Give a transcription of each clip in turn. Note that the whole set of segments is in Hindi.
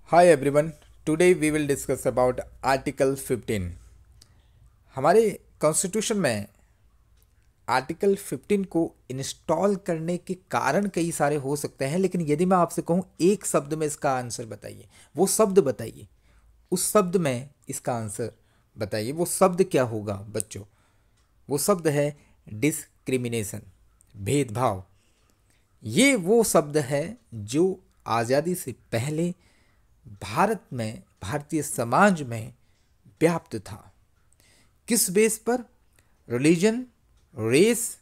Hi everyone, today we will discuss about Article 15. हमारे कॉन्स्टिट्यूशन में आर्टिकल 15 को इंस्टॉल करने के कारण कई सारे हो सकते हैं, लेकिन यदि मैं आपसे कहूँ एक शब्द में इसका आंसर बताइए, वो शब्द बताइए, उस शब्द में इसका आंसर बताइए, वो शब्द क्या होगा बच्चों? वो शब्द है डिस्क्रिमिनेशन, भेदभाव। ये वो शब्द है जो आज़ादी से पहले भारत में, भारतीय समाज में व्याप्त था। किस बेस पर? रिलीजन, रेस,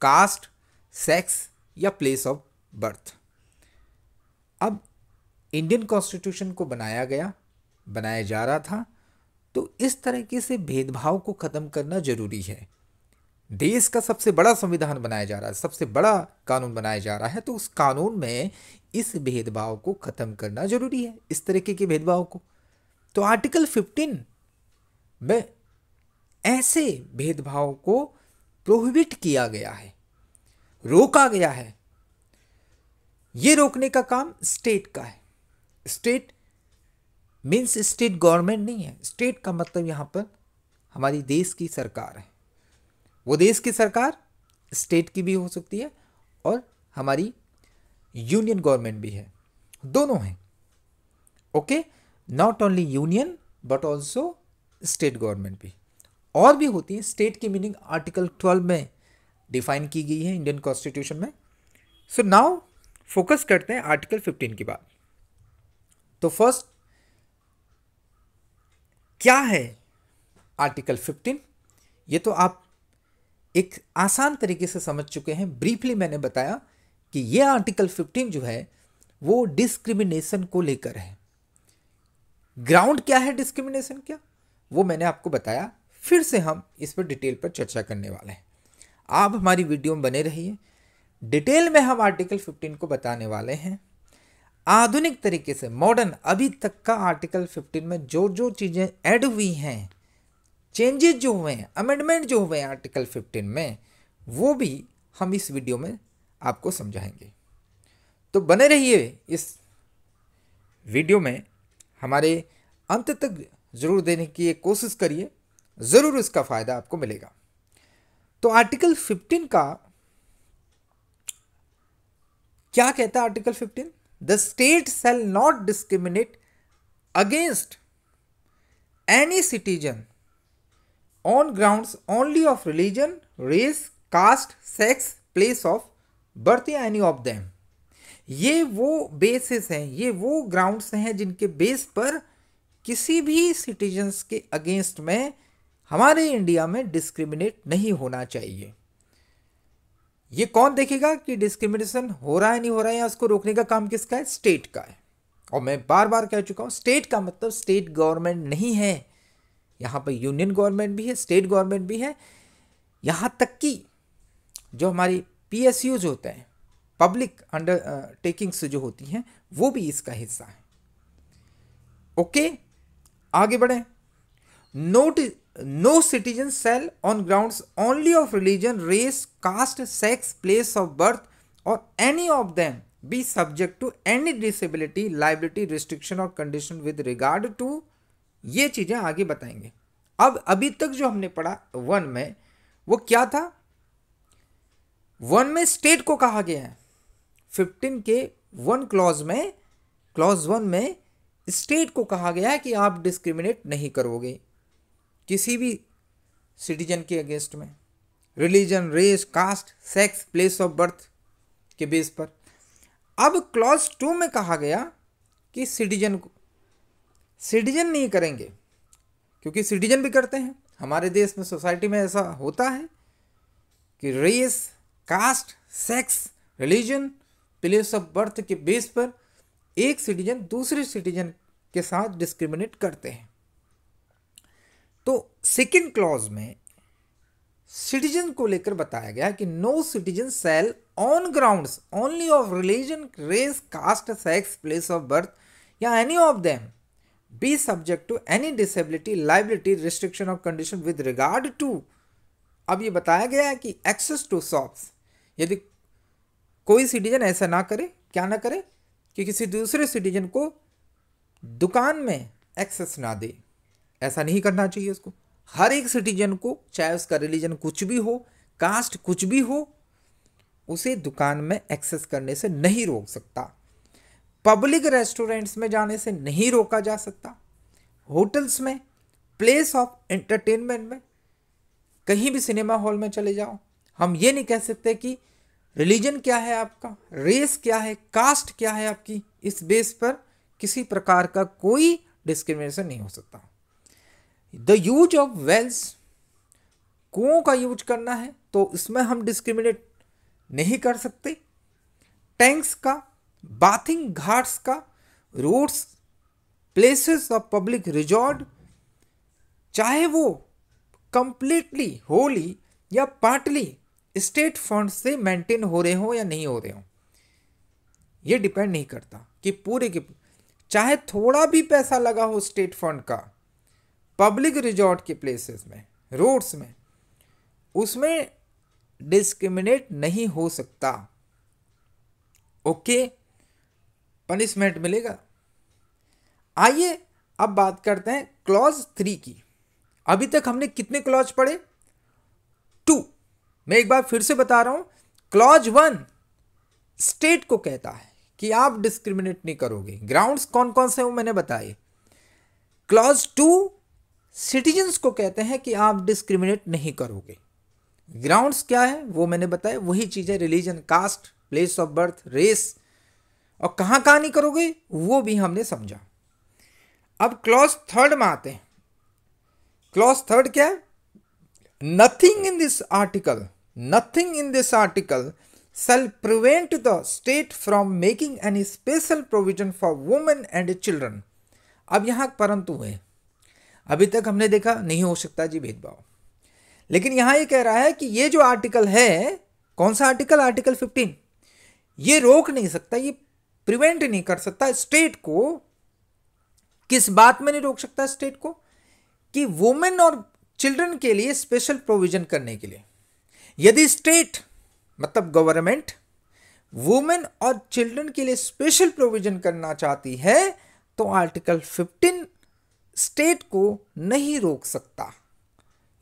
कास्ट, सेक्स या प्लेस ऑफ बर्थ। अब इंडियन कॉन्स्टिट्यूशन को बनाया जा रहा था, तो इस तरीके से भेदभाव को ख़त्म करना जरूरी है। देश का सबसे बड़ा संविधान बनाया जा रहा है, सबसे बड़ा कानून बनाया जा रहा है, तो उस कानून में इस भेदभाव को ख़त्म करना जरूरी है, इस तरीके के भेदभाव को। तो आर्टिकल 15 में ऐसे भेदभाव को प्रोहिबिट किया गया है, रोका गया है। ये रोकने का काम स्टेट का है। स्टेट मीन्स स्टेट गवर्नमेंट नहीं है। स्टेट का मतलब यहां पर हमारी देश की सरकार है। वो देश की सरकार स्टेट की भी हो सकती है और हमारी यूनियन गवर्नमेंट भी है, दोनों हैं। Okay, not only union but also state government भी, और भी होती है। स्टेट की मीनिंग आर्टिकल 12 में डिफाइन की गई है इंडियन कॉन्स्टिट्यूशन में। सो नाउ फोकस करते हैं आर्टिकल 15 की बात। तो फर्स्ट क्या है आर्टिकल 15? ये तो आप एक आसान तरीके से समझ चुके हैं। ब्रीफली मैंने बताया कि ये आर्टिकल 15 जो है वो डिस्क्रिमिनेशन को लेकर है। ग्राउंड क्या है डिस्क्रिमिनेशन क्या, वो मैंने आपको बताया। फिर से हम इस पर डिटेल पर चर्चा करने वाले हैं। आप हमारी वीडियो में बने रहिए। डिटेल में हम आर्टिकल 15 को बताने वाले हैं, आधुनिक तरीके से, मॉडर्न, अभी तक का आर्टिकल 15 में जो जो चीज़ें ऐड हुई हैं, चेंजेस जो हुए हैं, अमेंडमेंट जो हुए हैं आर्टिकल 15 में, वो भी हम इस वीडियो में आपको समझाएंगे। तो बने रहिए इस वीडियो में, हमारे अंत तक जरूर देने की कोशिश करिए, ज़रूर इसका फ़ायदा आपको मिलेगा। तो आर्टिकल 15 का क्या कहता है? Article 15, the state shall not discriminate against any citizen on grounds only of religion, race, caste, sex, place of birth या एनी ऑफ देम। ये वो बेसिस हैं, ये वो ग्राउंड्स हैं जिनके बेस पर किसी भी सिटीजन्स के अगेंस्ट में हमारे इंडिया में डिस्क्रिमिनेट नहीं होना चाहिए। ये कौन देखेगा कि डिस्क्रिमिनेशन हो रहा है नहीं हो रहा है, या उसको रोकने का काम किसका है? स्टेट का है। और मैं बार बार कह चुका हूं, स्टेट का मतलब स्टेट गवर्नमेंट नहीं है। यहाँ पर यूनियन गवर्नमेंट भी है, स्टेट गवर्नमेंट भी है, यहाँ तक कि जो हमारी PSUs होते हैं, पब्लिक अंडरटेकिंग्स जो होती हैं, वो भी इसका हिस्सा है। ओके, आगे बढ़े। No citizen shall on grounds only of religion, race, caste, sex, place of birth और any of them be subject to any disability, liability, restriction और कंडीशन विद रिगार्ड टू। ये चीजें आगे बताएंगे। अब अभी तक जो हमने पढ़ा 1 में, वो क्या था? 1 में स्टेट को कहा गया है। 15 के 1 क्लॉज में, क्लॉज 1 में स्टेट को कहा गया है कि आप डिस्क्रिमिनेट नहीं करोगे किसी भी सिटीजन के अगेंस्ट में, religion, race, caste, sex, place of birth के बेस पर। अब क्लॉज 2 में कहा गया कि सिटीजन नहीं करेंगे, क्योंकि सिटीजन भी करते हैं। हमारे देश में, सोसाइटी में ऐसा होता है कि race, caste, sex, religion, place of birth के बेस पर एक सिटीजन दूसरे सिटीजन के साथ डिस्क्रिमिनेट करते हैं। तो सेकेंड क्लॉज में सिटीजन को लेकर बताया गया कि no citizen shall on grounds only of religion, race, caste, sex, place of birth या any of them be subject to any disability, liability, restriction और कंडीशन विद रिगार्ड टू। अब ये बताया गया है कि एक्सेस टू शॉप्स, यदि कोई सिटीजन ऐसा ना करे, क्या ना करे, कि किसी दूसरे सिटीजन को दुकान में एक्सेस ना दे, ऐसा नहीं करना चाहिए उसको। हर एक सिटीजन को, चाहे उसका रिलीजन कुछ भी हो, कास्ट कुछ भी हो, उसे दुकान में एक्सेस करने से नहीं रोक सकता। पब्लिक रेस्टोरेंट्स में जाने से नहीं रोका जा सकता। होटल्स में, प्लेस ऑफ एंटरटेनमेंट में, कहीं भी सिनेमा हॉल में चले जाओ, हम ये नहीं कह सकते कि रिलीजन क्या है आपका, रेस क्या है, कास्ट क्या है आपकी, इस बेस पर किसी प्रकार का कोई डिस्क्रिमिनेशन नहीं हो सकता। द यूज ऑफ वेल्स, कुओं का यूज करना है तो इसमें हम डिस्क्रिमिनेट नहीं कर सकते। टैंक्स का, बाथिंग घाट्स का, roads, places of public resort, चाहे वो कंप्लीटली, होली या पार्टली स्टेट फंड से मेंटेन हो रहे हो या नहीं हो रहे हो, ये डिपेंड नहीं करता कि पूरे के, चाहे थोड़ा भी पैसा लगा हो स्टेट फंड का पब्लिक रिजॉर्ट के प्लेसेस में, रोड्स में, उसमें डिस्क्रिमिनेट नहीं हो सकता। ओके, पनिशमेंट मिलेगा। आइए अब बात करते हैं क्लॉज 3 की। अभी तक हमने कितने क्लॉज पढ़े? 2। मैं एक बार फिर से बता रहा हूं, क्लॉज 1 स्टेट को कहता है कि आप डिस्क्रिमिनेट नहीं करोगे। ग्राउंड्स कौन कौन से वो मैंने बताए। क्लॉज 2 सिटीजन्स को कहते हैं कि आप डिस्क्रिमिनेट नहीं करोगे। ग्राउंड्स क्या है वो मैंने बताया, वही चीज़ है, religion, caste, place of birth, race, और कहाँ कहाँ नहीं करोगे वो भी हमने समझा। अब क्लॉज 3 में आते हैं। क्लॉज 3 क्या है? Nothing in this article, nothing in this article shall prevent the state from making any special provision for women and children। अब यहां परंतु है, अभी तक हमने देखा नहीं हो सकता जी भेदभाव, लेकिन यहां ये कह रहा है कि ये जो आर्टिकल है, कौन सा आर्टिकल? आर्टिकल 15, ये रोक नहीं सकता, ये प्रिवेंट नहीं कर सकता स्टेट को। किस बात में नहीं रोक सकता स्टेट को? कि वुमेन और चिल्ड्रन के लिए स्पेशल प्रोविजन करने के लिए। यदि स्टेट मतलब गवर्नमेंट वुमेन और चिल्ड्रन के लिए स्पेशल प्रोविजन करना चाहती है तो आर्टिकल 15 स्टेट को नहीं रोक सकता।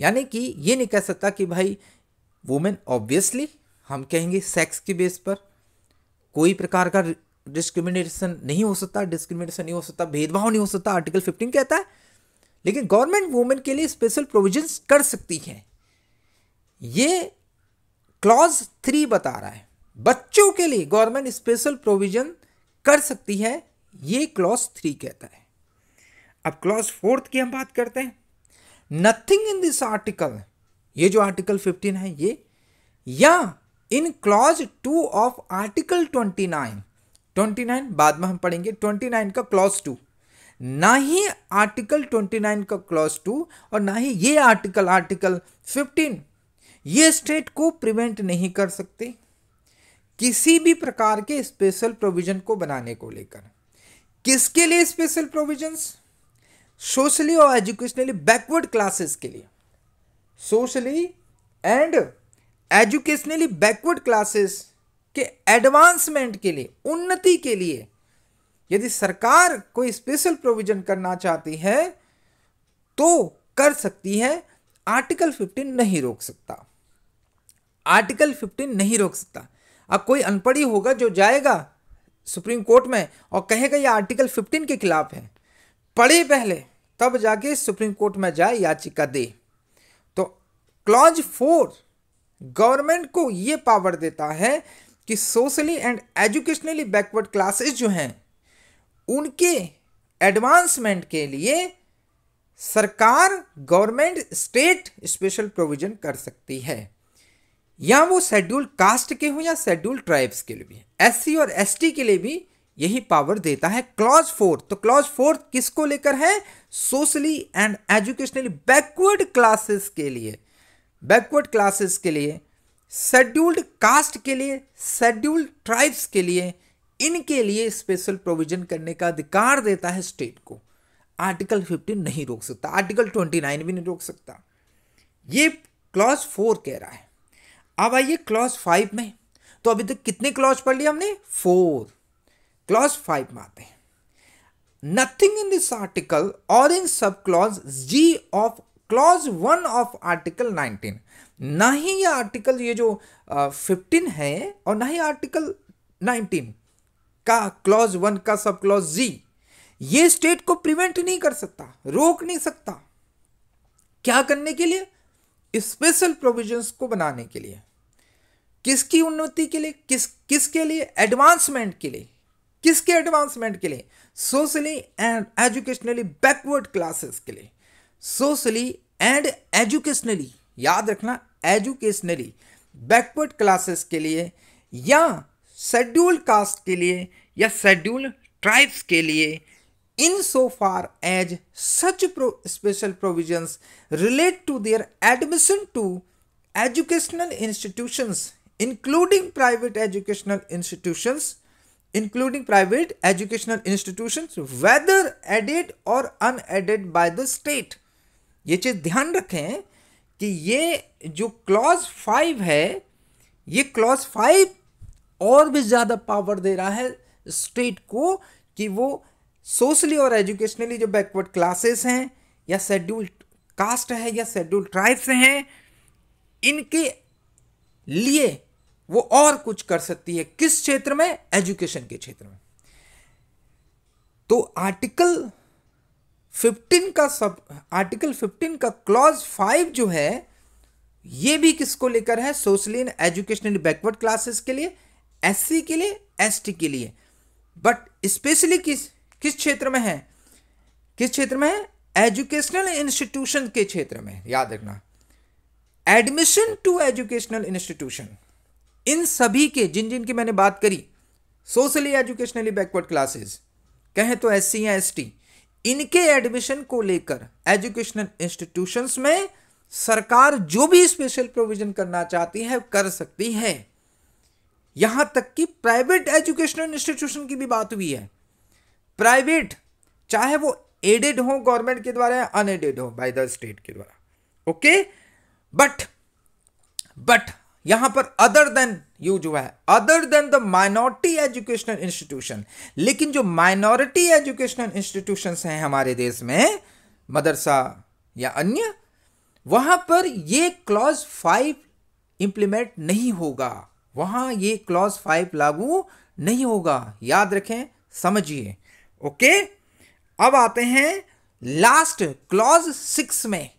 यानी कि ये नहीं कह सकता कि भाई वुमेन, ऑब्वियसली हम कहेंगे सेक्स के बेस पर कोई प्रकार का डिस्क्रिमिनेशन नहीं हो सकता, डिस्क्रिमिनेशन नहीं हो सकता, भेदभाव नहीं हो सकता, आर्टिकल 15 कहता है। लेकिन गवर्नमेंट वुमेन के लिए स्पेशल प्रोविजंस कर सकती है, ये क्लॉज 3 बता रहा है। बच्चों के लिए गवर्नमेंट स्पेशल प्रोविजन कर सकती है, ये क्लॉज 3 कहता है। अब क्लॉज 4 की हम बात करते हैं। नथिंग इन दिस आर्टिकल, ये जो आर्टिकल 15 है ये, या इन क्लॉज 2 ऑफ आर्टिकल 29 बाद में हम पढ़ेंगे, 29 का क्लॉज 2, ना ही आर्टिकल 29 का क्लॉज 2 और ना ही ये आर्टिकल 15 ये स्टेट को प्रिवेंट नहीं कर सकते किसी भी प्रकार के स्पेशल प्रोविजन को बनाने को लेकर। किसके लिए स्पेशल प्रोविजंस? सोशली और एजुकेशनली बैकवर्ड क्लासेस के लिए, socially and educationally backward classes के एडवांसमेंट के लिए, उन्नति के लिए यदि सरकार कोई स्पेशल प्रोविजन करना चाहती है तो कर सकती है, आर्टिकल 15 नहीं रोक सकता। आर्टिकल 15 नहीं रोक सकता। अब कोई अनपढ़ी होगा जो जाएगा सुप्रीम कोर्ट में और कहेगा ये आर्टिकल 15 के खिलाफ है, पढ़े पहले तब जाके सुप्रीम कोर्ट में जाए याचिका दे। तो क्लॉज 4 गवर्नमेंट को ये पावर देता है कि socially and educationally backward classes जो हैं उनके एडवांसमेंट के लिए सरकार, गवर्नमेंट, स्टेट स्पेशल प्रोविजन कर सकती है, या वो शेड्यूल्ड कास्ट के हो या शेड्यूल्ड ट्राइब्स के लिए भी, एससी और एसटी के लिए भी यही पावर देता है क्लॉज 4। तो क्लॉज 4 किसको लेकर है? Socially and educationally backward classes के लिए, बैकवर्ड क्लासेस के लिए, शेड्यूल्ड कास्ट के लिए, शेड्यूल्ड ट्राइब्स के लिए, इनके लिए स्पेशल प्रोविजन करने का अधिकार देता है स्टेट को। आर्टिकल 15 नहीं रोक सकता, आर्टिकल 29 भी नहीं रोक सकता, ये क्लॉज 4 कह रहा है। अब आइए क्लॉज 5 में। तो अभी तक कितने क्लॉज पढ़ लिए हमने? 4। क्लॉज 5 में आते हैं। नथिंग इन दिस आर्टिकल और इन सब clause G of clause 1 of article 19। ना ही ये आर्टिकल ये जो 15 है और ना ही आर्टिकल 19 का क्लॉज 1 का सब क्लॉज जी ये स्टेट को प्रिवेंट नहीं कर सकता, रोक नहीं सकता। क्या करने के लिए? स्पेशल प्रोविजंस को बनाने के लिए। किसकी उन्नति के लिए? किसके लिए? एडवांसमेंट के लिए। किसके एडवांसमेंट के लिए? Socially and educationally backward classes के लिए। सोशली एंड एजुकेशनली, याद रखना, एजुकेशनली बैकवर्ड क्लासेस के लिए, या शेड्यूल्ड कास्ट के लिए, या शेड्यूल्ड ट्राइब्स के लिए, in so far as such special provisions relate to their admission to educational institutions, including private educational institutions, whether aided or unaided by the state। ये चीज ध्यान रखें कि ये जो क्लॉज 5 है, ये क्लॉज 5 और भी ज्यादा पावर दे रहा है स्टेट को कि वो सोशली और एजुकेशनली जो बैकवर्ड क्लासेस हैं, या शेड्यूल्ड कास्ट है, या शेड्यूल्ड ट्राइब्स हैं, इनके लिए वो और कुछ कर सकती है। किस क्षेत्र में? एजुकेशन के क्षेत्र में। तो आर्टिकल 15 का क्लॉज 5 जो है, ये भी किसको लेकर है? Socially and educationally backward classes के लिए, एससी के लिए, एसटी के लिए। बट स्पेशली किस क्षेत्र में है? किस क्षेत्र में है? एजुकेशनल इंस्टीट्यूशन के क्षेत्र में। याद रखना, एडमिशन टू एजुकेशनल इंस्टीट्यूशन, इन सभी के जिन की मैंने बात करी, सोशली एजुकेशनली बैकवर्ड क्लासेस कहें तो एससी या एसटी, इनके एडमिशन को लेकर एजुकेशनल इंस्टीट्यूशंस में सरकार जो भी स्पेशल प्रोविजन करना चाहती है कर सकती है। यहां तक कि प्राइवेट एजुकेशनल इंस्टीट्यूशन की भी बात हुई है। प्राइवेट, चाहे वो एडेड हो गवर्नमेंट के द्वारा या अनएडेड हो बाय द स्टेट के द्वारा, ओके। बट यहां पर अदर देन यूज हुआ है, other than the minority educational institution. लेकिन जो माइनॉरिटी एजुकेशनल इंस्टीट्यूशंस हैं हमारे देश में, मदरसा या अन्य, वहां पर ये क्लॉज 5 इंप्लीमेंट नहीं होगा, वहां ये क्लॉज 5 लागू नहीं होगा। याद रखें, समझिए, ओके। अब आते हैं लास्ट क्लॉज 6 में।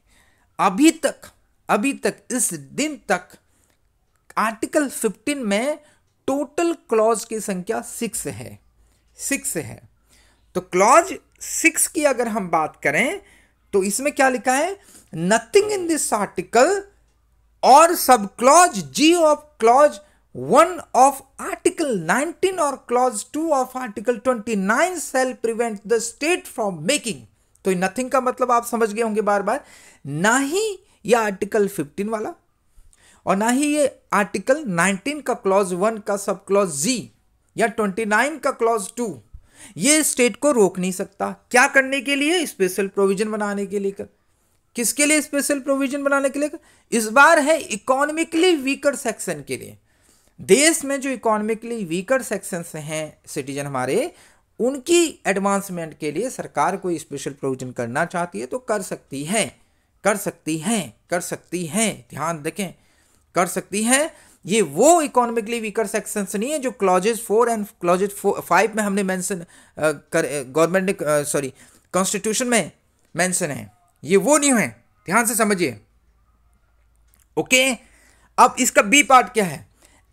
अभी तक इस दिन तक आर्टिकल 15 में टोटल क्लॉज की संख्या 6 है। तो क्लॉज 6 की अगर हम बात करें तो इसमें क्या लिखा है? नथिंग इन दिस आर्टिकल और सब clause G of clause 1 of Article 19 or Clause 2 of Article 29 shall prevent the state from making। तो नथिंग का मतलब आप समझ गए होंगे बार बार, ना ही ये आर्टिकल 15 वाला और ना ही ये आर्टिकल 19 का क्लॉज 1 का सब क्लॉज जी या 29 का क्लॉज 2 ये स्टेट को रोक नहीं सकता। क्या करने के लिए? स्पेशल प्रोविजन बनाने के लिए। किसके लिए स्पेशल प्रोविजन बनाने के लिए? इस बार है इकोनॉमिकली वीकर सेक्शन के लिए। देश में जो इकोनॉमिकली वीकर सेक्शंस हैं सिटीजन हमारे, उनकी एडवांसमेंट के लिए सरकार कोई स्पेशल प्रोविजन करना चाहती है तो कर सकती है। ध्यान रखें, कर सकती है। ये वो इकोनॉमिकली वीकर सेक्शंस नहीं है जो क्लॉजेज 4 एंड क्लॉजेज 5 में हमने मेंशन गवर्नमेंट ने कॉन्स्टिट्यूशन में मेंशन है, ये वो नहीं है। ध्यान से समझिए, ओके। अब इसका बी पार्ट क्या है?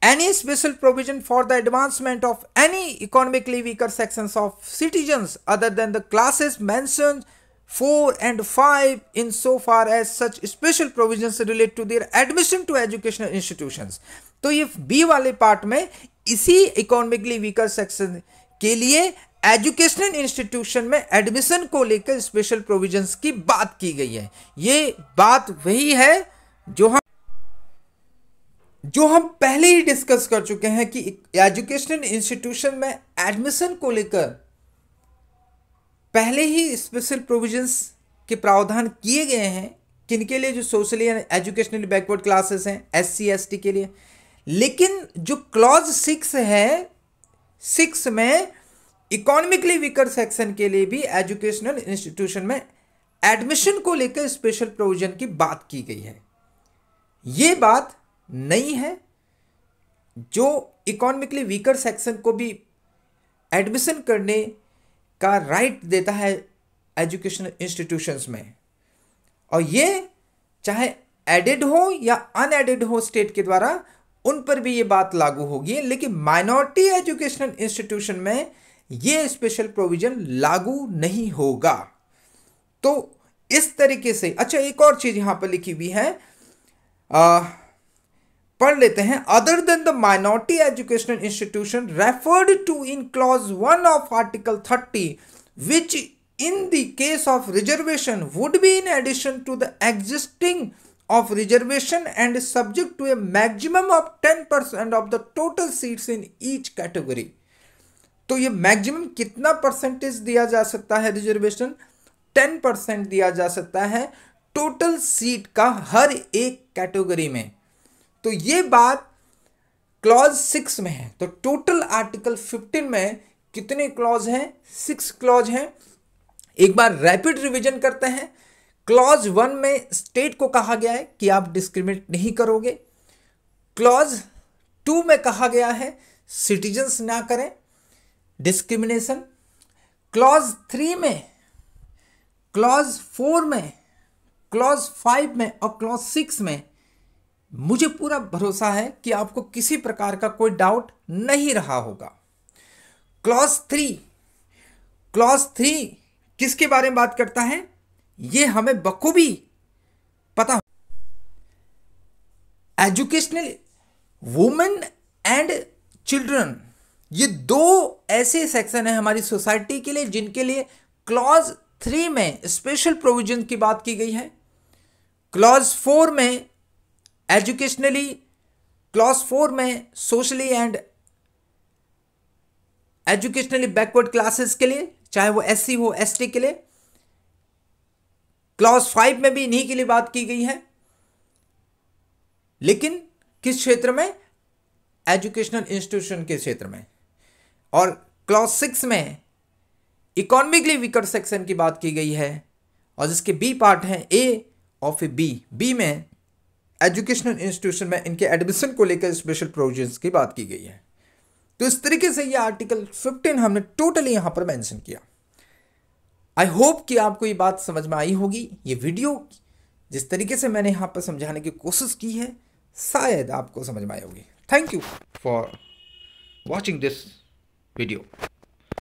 Any special provision for the advancement of any economically weaker sections of citizens other than the classes mentioned 4 and 5 in so far as such special provisions relate to their admission to educational institutions। तो ये बी वाले पार्ट में इसी इकोनॉमिकली वीकर सेक्शन के लिए एजुकेशनल इंस्टीट्यूशन में एडमिशन को लेकर स्पेशल प्रोविजंस की बात की गई है। ये बात वही है जो हम पहले ही डिस्कस कर चुके हैं कि एजुकेशनल इंस्टीट्यूशन में एडमिशन को लेकर पहले ही स्पेशल प्रोविजंस के प्रावधान किए गए हैं। किनके लिए? जो socially and educationally backward classes हैं, एससी एसटी के लिए। लेकिन जो क्लॉज 6 है, 6 में इकोनॉमिकली वीकर सेक्शन के लिए भी एजुकेशनल इंस्टीट्यूशन में एडमिशन को लेकर स्पेशल प्रोविजन की बात की गई है। ये बात नहीं है, जो इकोनॉमिकली वीकर सेक्शन को भी एडमिशन करने का राइट देता है एजुकेशनल इंस्टीट्यूशंस में, और ये चाहे एडेड हो या अनएडेड हो स्टेट के द्वारा, उन पर भी ये बात लागू होगी। लेकिन माइनॉरिटी एजुकेशनल इंस्टीट्यूशन में ये स्पेशल प्रोविजन लागू नहीं होगा। तो इस तरीके से, अच्छा एक और चीज यहां पर लिखी हुई है, पढ़ लेते हैं। Other than the minority educational institution referred to in clause 1 of article 30 which in the case of reservation would be in addition to the existing of reservation and subject to a maximum of 10% of the total seats in each category। तो ये मैक्सिमम कितना परसेंटेज दिया जा सकता है रिजर्वेशन? 10% दिया जा सकता है टोटल सीट का हर एक कैटेगरी में। तो ये बात क्लॉज 6 में है। तो टोटल आर्टिकल 15 में कितने क्लॉज हैं? 6 क्लॉज हैं। एक बार रैपिड रिवीजन करते हैं। क्लॉज 1 में स्टेट को कहा गया है कि आप डिस्क्रिमिनेट नहीं करोगे। क्लॉज 2 में कहा गया है सिटीजन्स ना करें डिस्क्रिमिनेशन। क्लॉज 3 में, क्लॉज 4 में, क्लॉज 5 में और क्लॉज 6 में मुझे पूरा भरोसा है कि आपको किसी प्रकार का कोई डाउट नहीं रहा होगा। क्लॉज 3 किसके बारे में बात करता है? ये हमें बखूबी पता। एजुकेशनल वुमेन एंड चिल्ड्रन, ये 2 ऐसे सेक्शन है हमारी सोसाइटी के लिए जिनके लिए क्लॉज 3 में स्पेशल प्रोविजन की बात की गई है। क्लॉज 4 में एजुकेशनली, क्लॉज 4 में socially and educationally backward classes के लिए, चाहे वो एससी हो एसटी के लिए। क्लॉज 5 में भी इन्हीं के लिए बात की गई है, लेकिन किस क्षेत्र में? एजुकेशनल इंस्टीट्यूशन के क्षेत्र में। और क्लॉज 6 में इकोनॉमिकली वीकर सेक्शन की बात की गई है, और जिसके बी पार्ट हैं ए और फिर बी में एजुकेशनल इंस्टीट्यूशन में इनके एडमिशन को लेकर स्पेशल प्रोविजंस की बात की गई है। तो इस तरीके से ये आर्टिकल 15 हमने टोटली यहां पर मेंशन किया। आई होप कि आपको ये बात समझ में आई होगी। ये वीडियो जिस तरीके से मैंने यहाँ पर समझाने की कोशिश की है, शायद आपको समझ में आई होगी। Thank you for watching this video.